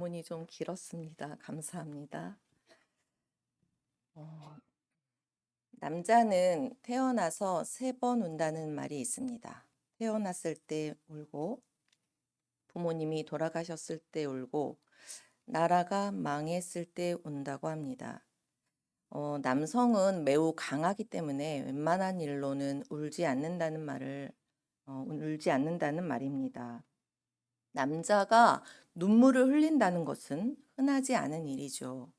문이 좀 길었습니다. 감사합니다. 남자는 태어나서 3번 운다는 말이 있습니다. 태어났을 때 울고, 부모님이 돌아가셨을 때 울고, 나라가 망했을 때 운다고 합니다. 남성은 매우 강하기 때문에 웬만한 일로는 울지 않는다는 말입니다. 남자가 눈물을 흘린다는 것은 흔하지 않은 일이죠.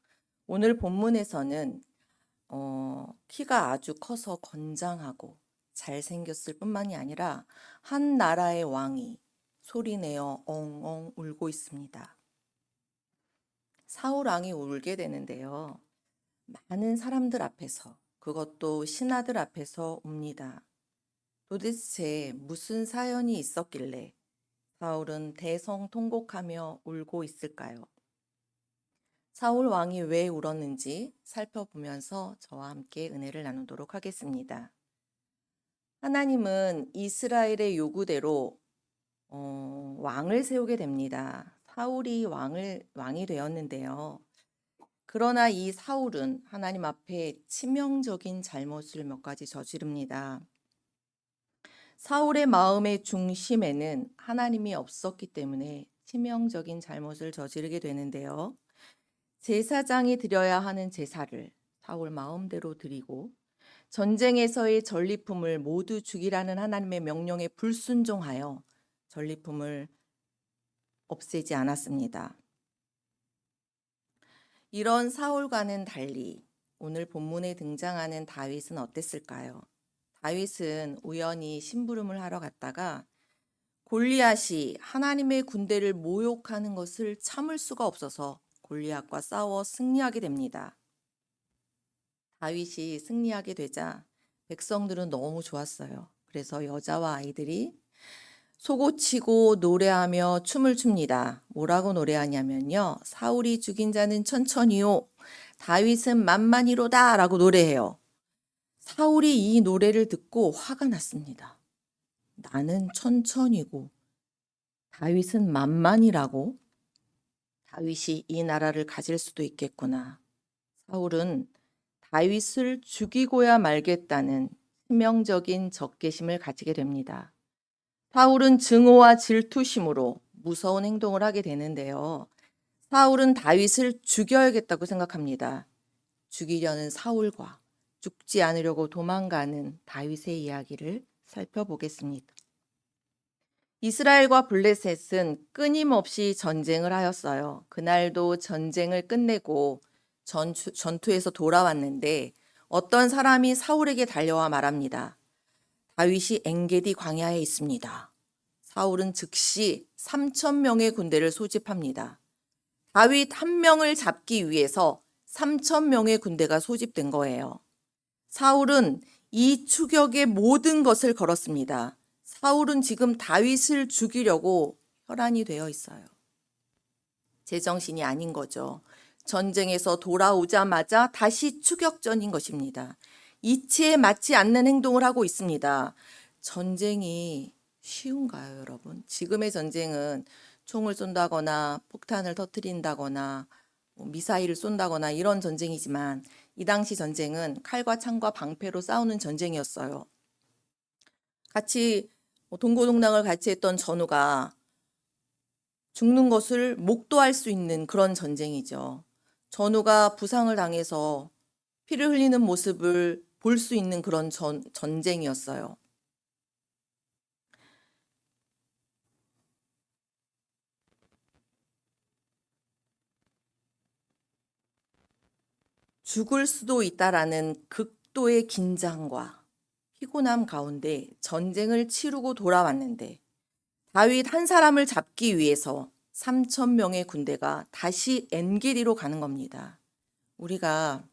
오늘 본문에서는 키가 아주 커서 건장하고 잘생겼을 뿐만이 아니라 한 나라의 왕이 소리내어 엉엉 울고 있습니다. 사울 왕이 울게 되는데요. 많은 사람들 앞에서, 그것도 신하들 앞에서 웁니다. 도대체 무슨 사연이 있었길래 사울은 대성통곡하며 울고 있을까요? 사울 왕이 왜 울었는지 살펴보면서 저와 함께 은혜를 나누도록 하겠습니다. 하나님은 이스라엘의 요구대로 왕을 세우게 됩니다. 사울이 왕이 되었는데요. 그러나 이 사울은 하나님 앞에 치명적인 잘못을 몇 가지 저지릅니다. 사울의 마음의 중심에는 하나님이 없었기 때문에 치명적인 잘못을 저지르게 되는데요. 제사장이 드려야 하는 제사를 사울 마음대로 드리고 전쟁에서의 전리품을 모두 죽이라는 하나님의 명령에 불순종하여 전리품을 없애지 않았습니다. 이런 사울과는 달리 오늘 본문에 등장하는 다윗은 어땠을까요? 다윗은 우연히 심부름을 하러 갔다가 골리앗이 하나님의 군대를 모욕하는 것을 참을 수가 없어서 골리앗과 싸워 승리하게 됩니다. 다윗이 승리하게 되자 백성들은 너무 좋았어요. 그래서 여자와 아이들이 소고치고 노래하며 춤을 춥니다. 뭐라고 노래하냐면요. 사울이 죽인 자는 천천히요. 다윗은 만만히로다 라고 노래해요. 사울이 이 노래를 듣고 화가 났습니다. 나는 천천히고 다윗은 만만이라고? 다윗이 이 나라를 가질 수도 있겠구나. 사울은 다윗을 죽이고야 말겠다는 치명적인 적개심을 가지게 됩니다. 사울은 증오와 질투심으로 무서운 행동을 하게 되는데요. 사울은 다윗을 죽여야겠다고 생각합니다. 죽이려는 사울과 죽지 않으려고 도망가는 다윗의 이야기를 살펴보겠습니다. 이스라엘과 블레셋은 끊임없이 전쟁을 하였어요. 그날도 전쟁을 끝내고 전투에서 돌아왔는데 어떤 사람이 사울에게 달려와 말합니다. 다윗이 엔게디 광야에 있습니다. 사울은 즉시 3,000명의 군대를 소집합니다. 다윗 한 명을 잡기 위해서 3,000명의 군대가 소집된 거예요. 사울은 이 추격의 모든 것을 걸었습니다. 사울은 지금 다윗을 죽이려고 혈안이 되어 있어요. 제정신이 아닌 거죠. 전쟁에서 돌아오자마자 다시 추격전인 것입니다. 이치에 맞지 않는 행동을 하고 있습니다. 전쟁이 쉬운가요, 여러분? 지금의 전쟁은 총을 쏜다거나 폭탄을 터뜨린다거나 미사일을 쏜다거나 이런 전쟁이지만 이 당시 전쟁은 칼과 창과 방패로 싸우는 전쟁이었어요. 같이 동고동락을 같이 했던 전우가 죽는 것을 목도할 수 있는 그런 전쟁이죠. 전우가 부상을 당해서 피를 흘리는 모습을 볼 수 있는 그런 전쟁이었어요. 죽을 수도 있다라는 극도의 긴장과 피곤함 가운데 전쟁을 치르고 돌아왔는데 다윗 한 사람을 잡기 위해서 3,000명의 군대가 다시 엔게디로 가는 겁니다. 우리가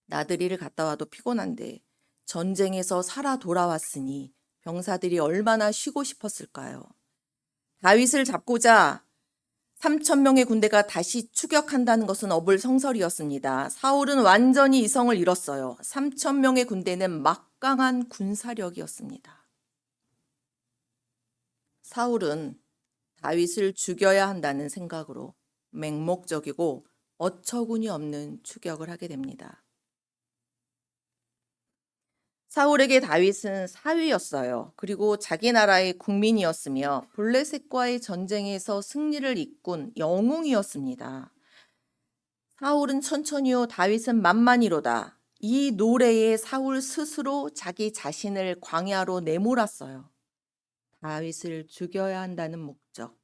나들이를 갔다 와도 피곤한데 전쟁에서 살아 돌아왔으니 병사들이 얼마나 쉬고 싶었을까요? 다윗을 잡고자 3,000명의 군대가 다시 추격한다는 것은 어불성설이었습니다. 사울은 완전히 이성을 잃었어요. 3,000명의 군대는 막강한 군사력이었습니다. 사울은 다윗을 죽여야 한다는 생각으로 맹목적이고 어처구니 없는 추격을 하게 됩니다. 사울에게 다윗은 사위였어요. 그리고 자기 나라의 국민이었으며 블레셋과의 전쟁에서 승리를 이끈 영웅이었습니다. 사울은 천천히요, 다윗은 만만히로다. 이 노래에 사울 스스로 자기 자신을 광야로 내몰았어요. 다윗을 죽여야 한다는 목적.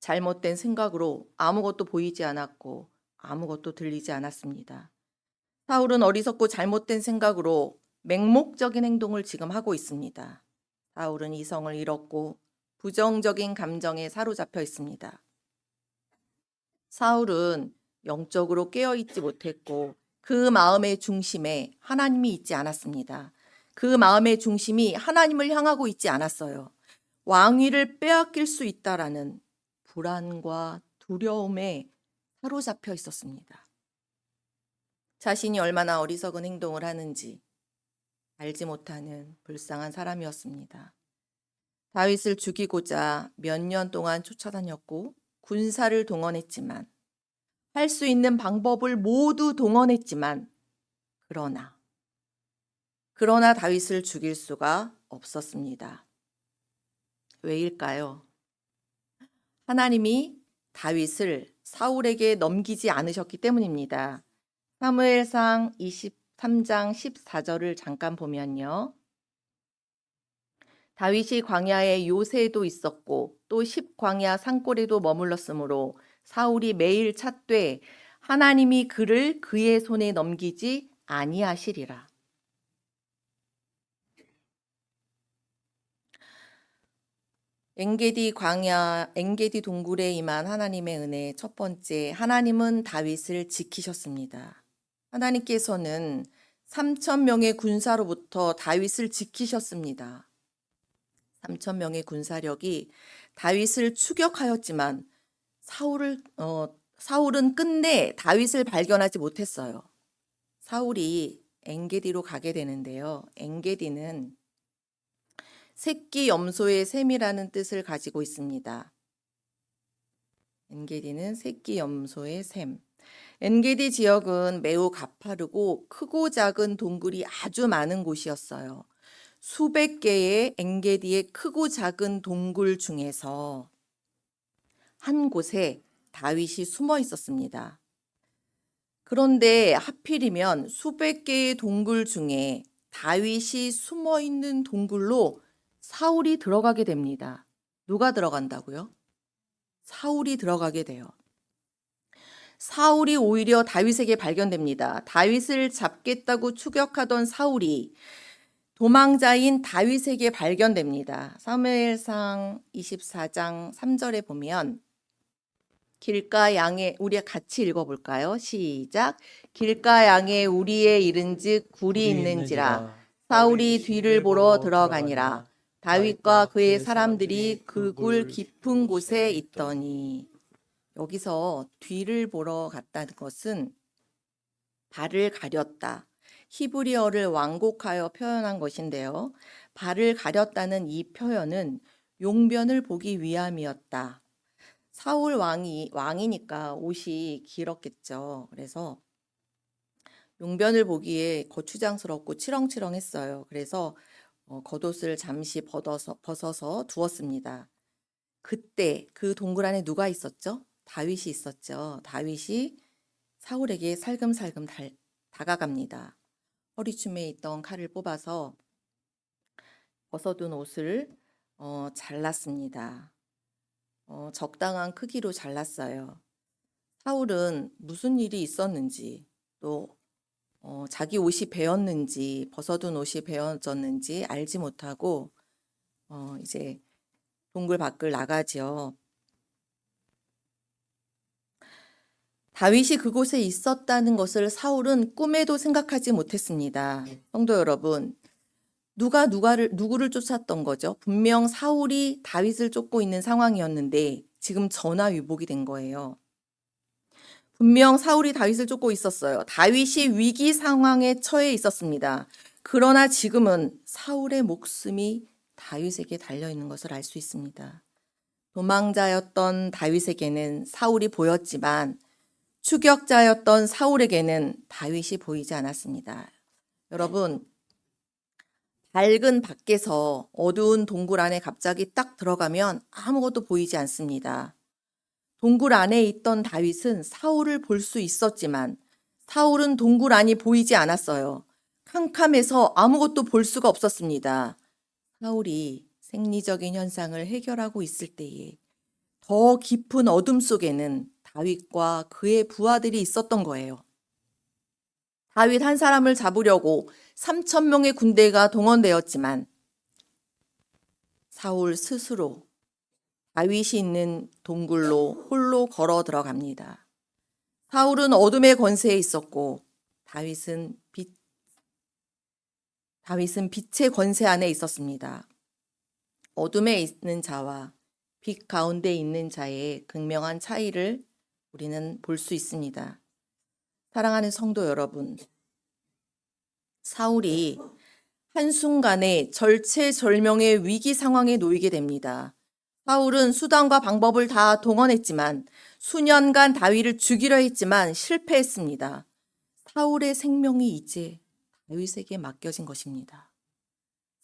잘못된 생각으로 아무것도 보이지 않았고 아무것도 들리지 않았습니다. 사울은 어리석고 잘못된 생각으로 맹목적인 행동을 지금 하고 있습니다. 사울은 이성을 잃었고 부정적인 감정에 사로잡혀 있습니다. 사울은 영적으로 깨어있지 못했고 그 마음의 중심에 하나님이 있지 않았습니다. 그 마음의 중심이 하나님을 향하고 있지 않았어요. 왕위를 빼앗길 수 있다라는 불안과 두려움에 사로잡혀 있었습니다. 자신이 얼마나 어리석은 행동을 하는지 알지 못하는 불쌍한 사람이었습니다. 다윗을 죽이고자 몇 년 동안 쫓아다녔고 군사를 동원했지만 할 수 있는 방법을 모두 동원했지만 그러나 다윗을 죽일 수가 없었습니다. 왜일까요? 하나님이 다윗을 사울에게 넘기지 않으셨기 때문입니다. 사무엘상 23장 14절을 잠깐 보면요. 다윗이 광야에 요새도 있었고 또 10광야 산골에도 머물렀으므로 사울이 매일 찾되 하나님이 그를 그의 손에 넘기지 아니하시리라. 엔게디 동굴에 임한 하나님의 은혜 첫 번째, 하나님은 다윗을 지키셨습니다. 하나님께서는 3,000명의 군사로부터 다윗을 지키셨습니다. 3,000명의 군사력이 다윗을 추격하였지만 사울은 끝내 다윗을 발견하지 못했어요. 사울이 엔게디로 가게 되는데요. 엔게디는 새끼 염소의 샘이라는 뜻을 가지고 있습니다. 엔게디는 새끼 염소의 샘. 엔게디 지역은 매우 가파르고 크고 작은 동굴이 아주 많은 곳이었어요. 수백 개의 엔게디의 크고 작은 동굴 중에서 한 곳에 다윗이 숨어 있었습니다. 그런데 하필이면 수백 개의 동굴 중에 다윗이 숨어 있는 동굴로 사울이 들어가게 됩니다. 누가 들어간다고요? 사울이 들어가게 돼요. 사울이 오히려 다윗에게 발견됩니다. 다윗을 잡겠다고 추격하던 사울이 도망자인 다윗에게 발견됩니다. 사무엘상 24장 3절에 보면 길가 양에 우리 같이 읽어볼까요? 시작. 길가 양에 우리의 이른즉 굴이 있는지라 사울이 뒤를 보러 들어가니라. 다윗과 그의 사람들이 그 굴 깊은 곳에 있더니. 여기서 뒤를 보러 갔다는 것은 발을 가렸다. 히브리어를 완곡하여 표현한 것인데요. 발을 가렸다는 이 표현은 용변을 보기 위함이었다. 사울 왕이니까 옷이 길었겠죠. 그래서 용변을 보기에 거추장스럽고 치렁치렁했어요. 그래서 겉옷을 잠시 벗어서 두었습니다. 그때 그 동굴 안에 누가 있었죠? 다윗이 있었죠. 다윗이 사울에게 살금살금 다가갑니다. 허리춤에 있던 칼을 뽑아서 벗어둔 옷을 잘랐습니다. 적당한 크기로 잘랐어요. 사울은 무슨 일이 있었는지 또 자기 옷이 베었는지 벗어둔 옷이 베어졌는지 알지 못하고 이제 동굴 밖을 나가지요. 다윗이 그곳에 있었다는 것을 사울은 꿈에도 생각하지 못했습니다. 성도 여러분, 누구를 쫓았던 거죠? 분명 사울이 다윗을 쫓고 있는 상황이었는데 지금 전화위복이 된 거예요. 분명 사울이 다윗을 쫓고 있었어요. 다윗이 위기 상황에 처해 있었습니다. 그러나 지금은 사울의 목숨이 다윗에게 달려 있는 것을 알 수 있습니다. 도망자였던 다윗에게는 사울이 보였지만 추격자였던 사울에게는 다윗이 보이지 않았습니다. 여러분, 밝은 밖에서 어두운 동굴 안에 갑자기 딱 들어가면 아무것도 보이지 않습니다. 동굴 안에 있던 다윗은 사울을 볼 수 있었지만 사울은 동굴 안이 보이지 않았어요. 캄캄해서 아무것도 볼 수가 없었습니다. 사울이 생리적인 현상을 해결하고 있을 때에 더 깊은 어둠 속에는 다윗과 그의 부하들이 있었던 거예요. 다윗 한 사람을 잡으려고 3천 명의 군대가 동원되었지만 사울 스스로 다윗이 있는 동굴로 홀로 걸어 들어갑니다. 사울은 어둠의 권세에 있었고 다윗은 빛의 권세 안에 있었습니다. 어둠에 있는 자와 빛 가운데 있는 자의 극명한 차이를 우리는 볼 수 있습니다. 사랑하는 성도 여러분, 사울이 한순간에 절체절명의 위기 상황에 놓이게 됩니다. 사울은 수단과 방법을 다 동원했지만 수년간 다윗을 죽이려 했지만 실패했습니다. 사울의 생명이 이제 다윗에게 맡겨진 것입니다.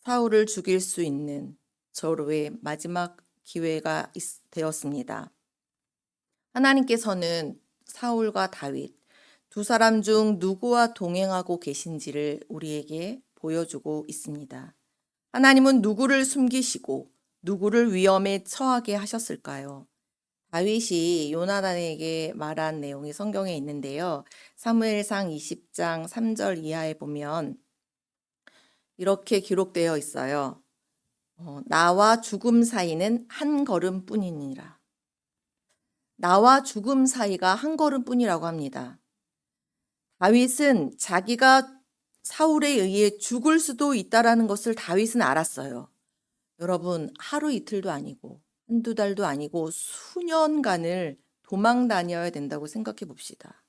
사울을 죽일 수 있는 절호의 마지막 기회가 되었습니다. 하나님께서는 사울과 다윗 두 사람 중 누구와 동행하고 계신지를 우리에게 보여주고 있습니다. 하나님은 누구를 숨기시고 누구를 위험에 처하게 하셨을까요? 다윗이 요나단에게 말한 내용이 성경에 있는데요. 사무엘상 20장 3절 이하에 보면 이렇게 기록되어 있어요. 나와 죽음 사이는 한 걸음뿐이니라. 나와 죽음 사이가 한 걸음뿐이라고 합니다. 다윗은 자기가 사울에 의해 죽을 수도 있다라는 것을 다윗은 알았어요. 여러분, 하루 이틀도 아니고 한두 달도 아니고 수년간을 도망 다녀야 된다고 생각해 봅시다.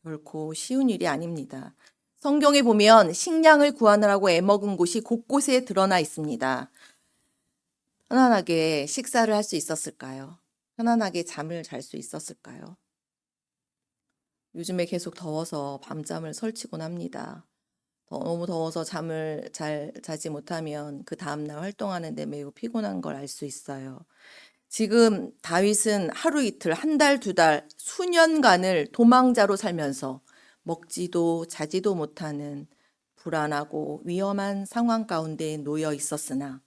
결코 쉬운 일이 아닙니다. 성경에 보면 식량을 구하느라고 애먹은 곳이 곳곳에 드러나 있습니다. 편안하게 식사를 할 수 있었을까요? 편안하게 잠을 잘 수 있었을까요? 요즘에 계속 더워서 밤잠을 설치곤 합니다. 너무 더워서 잠을 잘 자지 못하면 그 다음날 활동하는데 매우 피곤한 걸 알 수 있어요. 지금 다윗은 하루 이틀, 한 달, 두 달, 수년간을 도망자로 살면서 먹지도 자지도 못하는 불안하고 위험한 상황 가운데 놓여 있었으나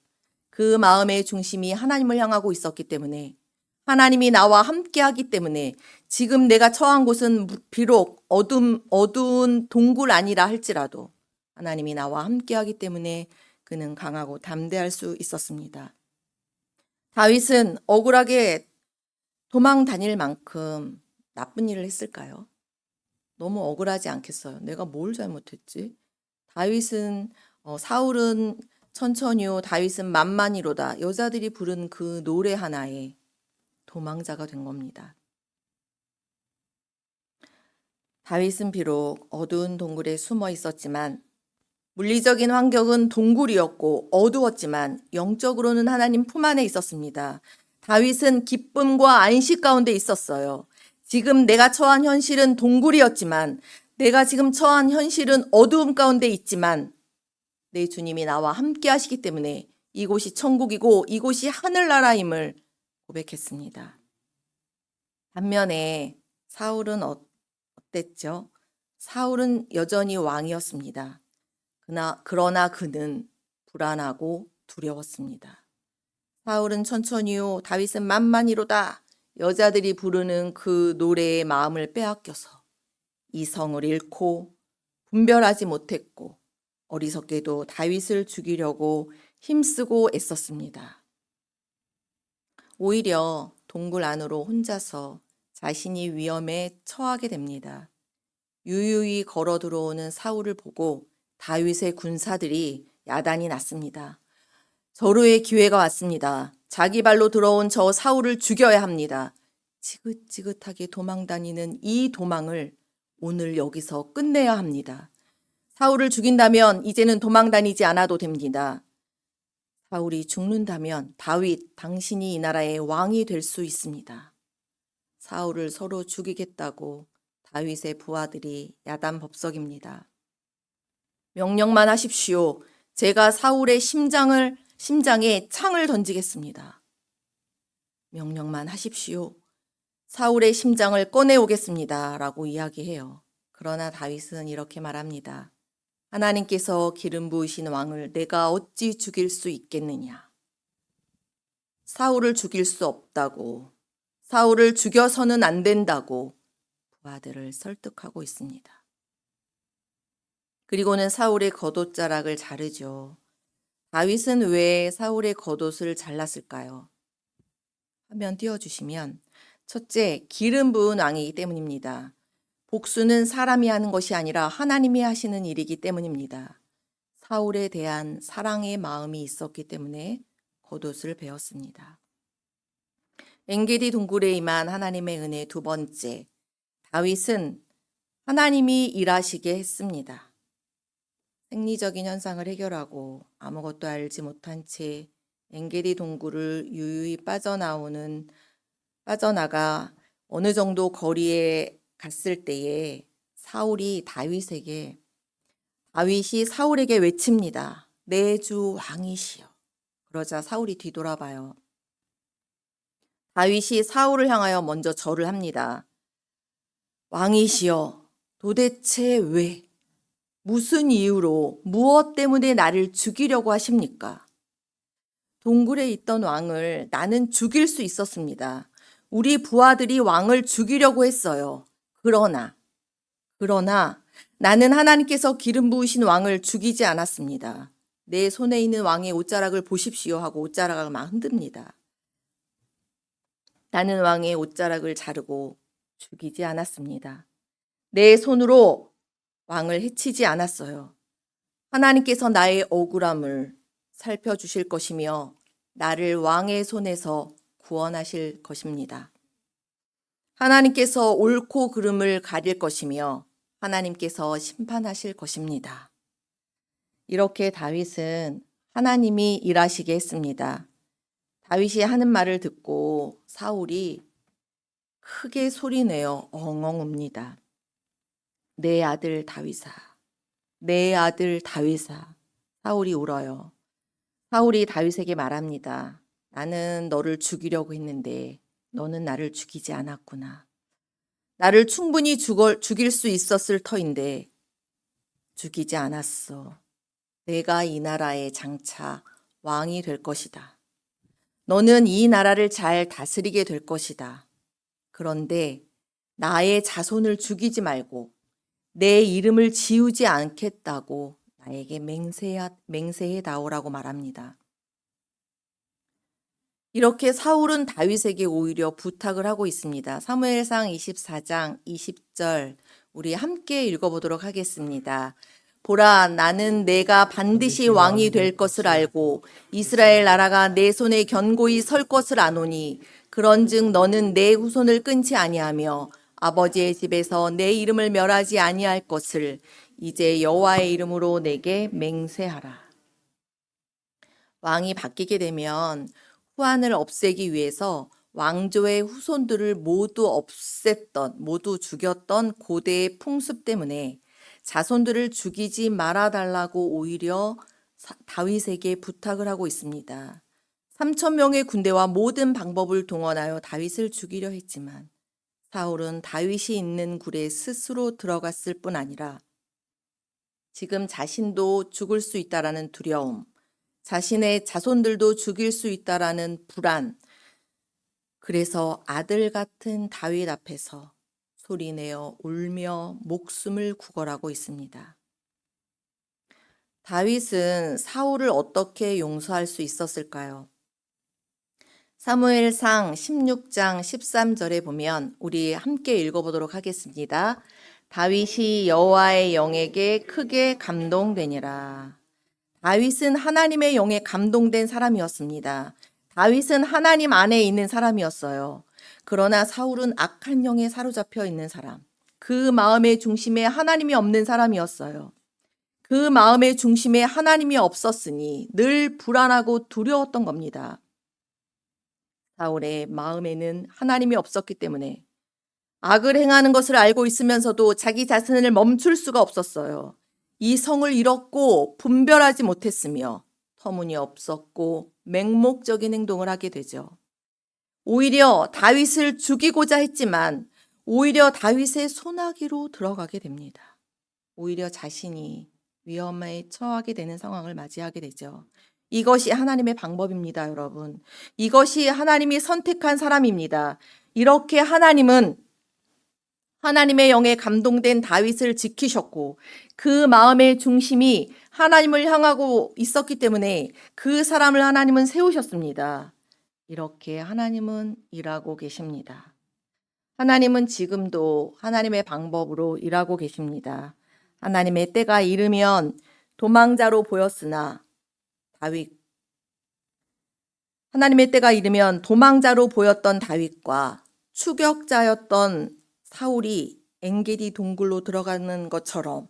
그 마음의 중심이 하나님을 향하고 있었기 때문에 하나님이 나와 함께하기 때문에 지금 내가 처한 곳은 비록 어두운 동굴 아니라 할지라도 하나님이 나와 함께하기 때문에 그는 강하고 담대할 수 있었습니다. 다윗은 억울하게 도망 다닐 만큼 나쁜 일을 했을까요? 너무 억울하지 않겠어요? 내가 뭘 잘못했지? 사울은 천천히요, 다윗은 만만히로다. 여자들이 부른 그 노래 하나에 도망자가 된 겁니다. 다윗은 비록 어두운 동굴에 숨어 있었지만 물리적인 환경은 동굴이었고 어두웠지만 영적으로는 하나님 품 안에 있었습니다. 다윗은 기쁨과 안식 가운데 있었어요. 지금 내가 처한 현실은 동굴이었지만 내가 지금 처한 현실은 어두움 가운데 있지만 내 주님이 나와 함께 하시기 때문에 이곳이 천국이고 이곳이 하늘나라임을 고백했습니다. 반면에 사울은 어땠죠? 사울은 여전히 왕이었습니다. 그러나 그는 불안하고 두려웠습니다. 사울은 천천히요, 다윗은 만만히로다. 여자들이 부르는 그 노래의 마음을 빼앗겨서 이성을 잃고 분별하지 못했고 어리석게도 다윗을 죽이려고 힘쓰고 애썼습니다. 오히려 동굴 안으로 혼자서 자신이 위험에 처하게 됩니다. 유유히 걸어 들어오는 사울을 보고 다윗의 군사들이 야단이 났습니다. 절호의 기회가 왔습니다. 자기 발로 들어온 저 사울을 죽여야 합니다. 지긋지긋하게 도망다니는 이 도망을 오늘 여기서 끝내야 합니다. 사울을 죽인다면 이제는 도망다니지 않아도 됩니다. 사울이 죽는다면 다윗, 당신이 이 나라의 왕이 될 수 있습니다. 사울을 서로 죽이겠다고 다윗의 부하들이 야단법석입니다. 명령만 하십시오. 제가 사울의 심장에 창을 던지겠습니다. 명령만 하십시오. 사울의 심장을 꺼내오겠습니다. 라고 이야기해요. 그러나 다윗은 이렇게 말합니다. 하나님께서 기름 부으신 왕을 내가 어찌 죽일 수 있겠느냐. 사울을 죽일 수 없다고, 사울을 죽여서는 안 된다고 부하들을 설득하고 있습니다. 그리고는 사울의 겉옷자락을 자르죠. 다윗은 왜 사울의 겉옷을 잘랐을까요? 화면 띄워주시면 첫째, 기름 부은 왕이기 때문입니다. 복수는 사람이 하는 것이 아니라 하나님이 하시는 일이기 때문입니다. 사울에 대한 사랑의 마음이 있었기 때문에 겉옷을 베었습니다. 엔게디 동굴에 임한 하나님의 은혜 두 번째, 다윗은 하나님이 일하시게 했습니다. 생리적인 현상을 해결하고 아무것도 알지 못한 채 엔게디 동굴을 유유히 빠져나가 어느 정도 거리에 갔을 때에 다윗이 사울에게 외칩니다. 내 주 왕이시여. 그러자 사울이 뒤돌아봐요. 다윗이 사울을 향하여 먼저 절을 합니다. 왕이시여, 도대체 왜? 무슨 이유로, 무엇 때문에 나를 죽이려고 하십니까? 동굴에 있던 왕을 나는 죽일 수 있었습니다. 우리 부하들이 왕을 죽이려고 했어요. 그러나 나는 하나님께서 기름 부으신 왕을 죽이지 않았습니다. 내 손에 있는 왕의 옷자락을 보십시오 하고 옷자락을 막 흔듭니다. 나는 왕의 옷자락을 자르고 죽이지 않았습니다. 내 손으로 왕을 해치지 않았어요. 하나님께서 나의 억울함을 살펴주실 것이며 나를 왕의 손에서 구원하실 것입니다. 하나님께서 옳고 그름을 가릴 것이며 하나님께서 심판하실 것입니다. 이렇게 다윗은 하나님이 일하시게 했습니다. 다윗이 하는 말을 듣고 사울이 크게 소리내어 엉엉 웁니다. 내 아들 다윗아, 내 아들 다윗아. 사울이 울어요. 사울이 다윗에게 말합니다. 나는 너를 죽이려고 했는데 너는 나를 죽이지 않았구나. 나를 충분히 죽일 수 있었을 터인데 죽이지 않았어. 내가 이 나라의 장차 왕이 될 것이다. 너는 이 나라를 잘 다스리게 될 것이다. 그런데 나의 자손을 죽이지 말고 내 이름을 지우지 않겠다고 나에게 맹세해 나오라고 말합니다. 이렇게 사울은 다윗에게 오히려 부탁을 하고 있습니다. 사무엘상 24장 20절 우리 함께 읽어보도록 하겠습니다. 보라, 나는 내가 반드시 왕이 될 것을 알고 이스라엘 나라가 내 손에 견고히 설 것을 아노니 그런즉 너는 내 후손을 끊지 아니하며 아버지의 집에서 내 이름을 멸하지 아니할 것을 이제 여호와의 이름으로 내게 맹세하라. 왕이 바뀌게 되면 후한을 없애기 위해서 왕조의 후손들을 모두 죽였던 고대의 풍습 때문에 자손들을 죽이지 말아달라고 오히려 다윗에게 부탁을 하고 있습니다. 3,000명의 군대와 모든 방법을 동원하여 다윗을 죽이려 했지만 사울은 다윗이 있는 굴에 스스로 들어갔을 뿐 아니라 지금 자신도 죽을 수 있다라는 두려움, 자신의 자손들도 죽일 수 있다라는 불안, 그래서 아들 같은 다윗 앞에서 소리내어 울며 목숨을 구걸하고 있습니다. 다윗은 사울을 어떻게 용서할 수 있었을까요? 사무엘상 16장 13절에 보면 우리 함께 읽어보도록 하겠습니다. 다윗이 여호와의 영에게 크게 감동되니라. 다윗은 하나님의 영에 감동된 사람이었습니다. 다윗은 하나님 안에 있는 사람이었어요. 그러나 사울은 악한 영에 사로잡혀 있는 사람, 그 마음의 중심에 하나님이 없는 사람이었어요. 그 마음의 중심에 하나님이 없었으니 늘 불안하고 두려웠던 겁니다. 사울의 마음에는 하나님이 없었기 때문에 악을 행하는 것을 알고 있으면서도 자기 자신을 멈출 수가 없었어요. 이 성을 잃었고 분별하지 못했으며 터무니없었고 맹목적인 행동을 하게 되죠. 오히려 다윗을 죽이고자 했지만 오히려 다윗의 소나기로 들어가게 됩니다. 오히려 자신이 위험에 처하게 되는 상황을 맞이하게 되죠. 이것이 하나님의 방법입니다, 여러분. 이것이 하나님이 선택한 사람입니다. 이렇게 하나님은 하나님의 영에 감동된 다윗을 지키셨고 그 마음의 중심이 하나님을 향하고 있었기 때문에 그 사람을 하나님은 세우셨습니다. 이렇게 하나님은 일하고 계십니다. 하나님은 지금도 하나님의 방법으로 일하고 계십니다. 하나님의 때가 이르면 도망자로 보였으나 하나님의 때가 이르면 도망자로 보였던 다윗과 추격자였던 사울이 엔게디 동굴로 들어가는 것처럼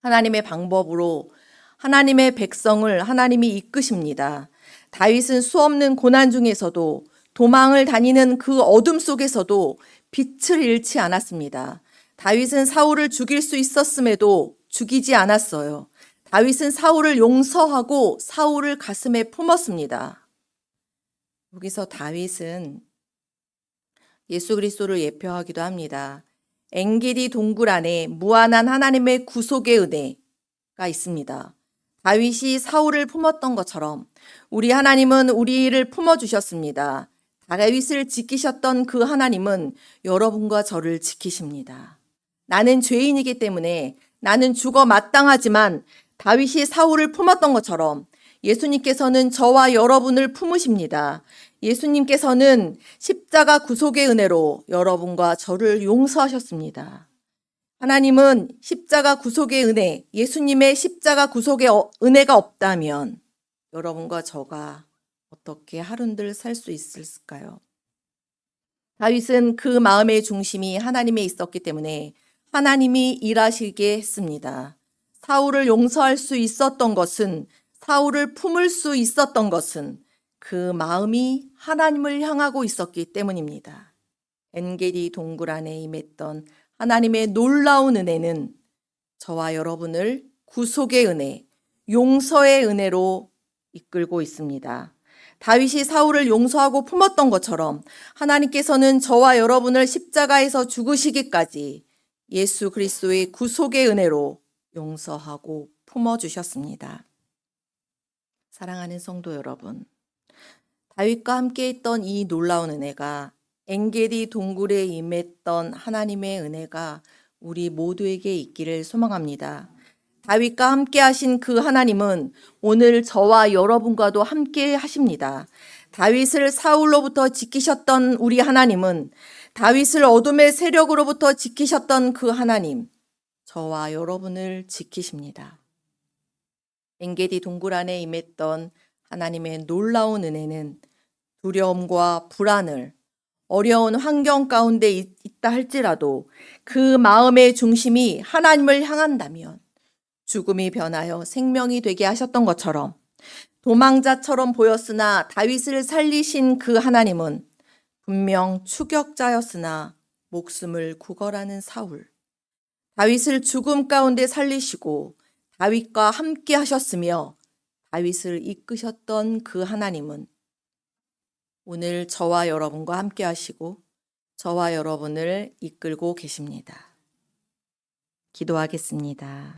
하나님의 방법으로 하나님의 백성을 하나님이 이끄십니다. 다윗은 수없는 고난 중에서도 도망을 다니는 그 어둠 속에서도 빛을 잃지 않았습니다. 다윗은 사울을 죽일 수 있었음에도 죽이지 않았어요. 다윗은 사울을 용서하고 사울을 가슴에 품었습니다. 여기서 다윗은 예수 그리스도를 예표하기도 합니다. 엔게디 동굴 안에 무한한 하나님의 구속의 은혜가 있습니다. 다윗이 사울을 품었던 것처럼 우리 하나님은 우리를 품어주셨습니다. 다윗을 지키셨던 그 하나님은 여러분과 저를 지키십니다. 나는 죄인이기 때문에 나는 죽어 마땅하지만 다윗이 사울을 품었던 것처럼 예수님께서는 저와 여러분을 품으십니다. 예수님께서는 십자가 구속의 은혜로 여러분과 저를 용서하셨습니다. 하나님은 십자가 구속의 은혜, 예수님의 십자가 구속의 은혜가 없다면 여러분과 저가 어떻게 하루늘 살 수 있을까요? 다윗은 그 마음의 중심이 하나님에 있었기 때문에 하나님이 일하시게 했습니다. 사울을 용서할 수 있었던 것은, 사울을 품을 수 있었던 것은 그 마음이 하나님을 향하고 있었기 때문입니다. 엔게디 동굴 안에 임했던 하나님의 놀라운 은혜는 저와 여러분을 구속의 은혜, 용서의 은혜로 이끌고 있습니다. 다윗이 사울을 용서하고 품었던 것처럼 하나님께서는 저와 여러분을 십자가에서 죽으시기까지 예수 그리스도의 구속의 은혜로 용서하고 품어주셨습니다. 사랑하는 성도 여러분, 다윗과 함께 있던 이 놀라운 은혜가 엔게디 동굴에 임했던 하나님의 은혜가 우리 모두에게 있기를 소망합니다. 다윗과 함께 하신 그 하나님은 오늘 저와 여러분과도 함께 하십니다. 다윗을 사울로부터 지키셨던 우리 하나님은 다윗을 어둠의 세력으로부터 지키셨던 그 하나님, 저와 여러분을 지키십니다. 엔게디 동굴 안에 임했던 하나님의 놀라운 은혜는 두려움과 불안을 어려운 환경 가운데 있다 할지라도 그 마음의 중심이 하나님을 향한다면 죽음이 변하여 생명이 되게 하셨던 것처럼 도망자처럼 보였으나 다윗을 살리신 그 하나님은 분명 추격자였으나 목숨을 구걸하는 사울, 다윗을 죽음 가운데 살리시고 다윗과 함께 하셨으며 다윗을 이끄셨던 그 하나님은 오늘 저와 여러분과 함께 하시고 저와 여러분을 이끌고 계십니다. 기도하겠습니다.